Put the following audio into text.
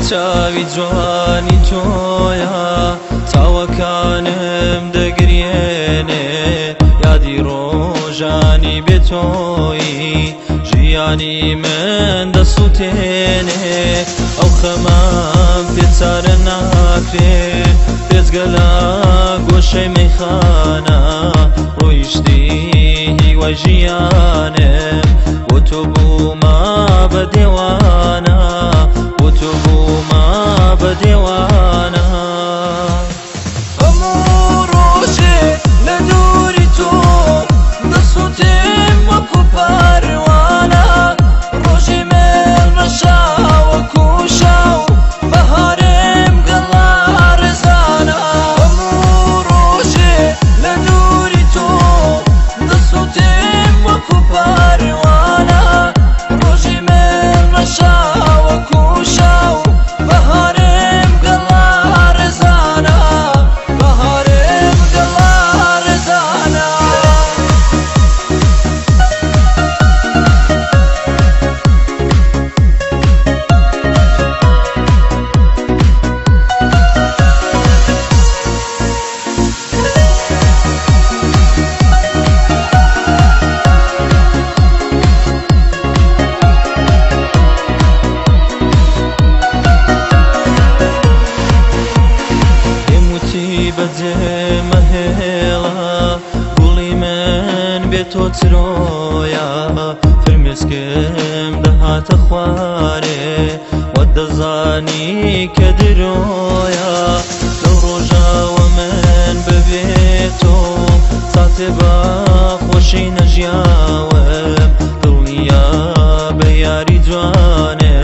چاوی جوانی تۆیە چاوەکانم دەگرێنێ یادی ڕۆژانی بێتۆیی ژیانی من دەسووتێنێ ئەو خەمام پێچارە ناکرێ پێچگە لە گۆشەی مەیخانە ڕۆیشتی هیوای ژیانم بۆ تۆ بوومە بە دێوانە بۆ تۆ بوومە بە دێوانە هەموو ڕۆژێ لە دووری تۆ دەسووتێم وەکو پەروانە ڕۆژی مێڵمە شاوەکو شاو بەهارێم گەڵا ڕێزانە هەموو ڕۆژێ لە دووری تۆ دەسووتێم وەکو پەروانە ڕۆژی مێڵمە شاوەکو شاو بەهارێم گەڵا ڕێزانە بەهارێم گەڵا ڕێزانە بەجێمە هێڵە گوڵی من بێتۆ چرۆیە فرمێسکم دەهاتە خوارێ وە دەزانی کە درۆیە لەو ڕۆژاوە من ببێتۆ ساتێ بە خۆشی نەژیاوم دڵنیا بە یاری جوانێ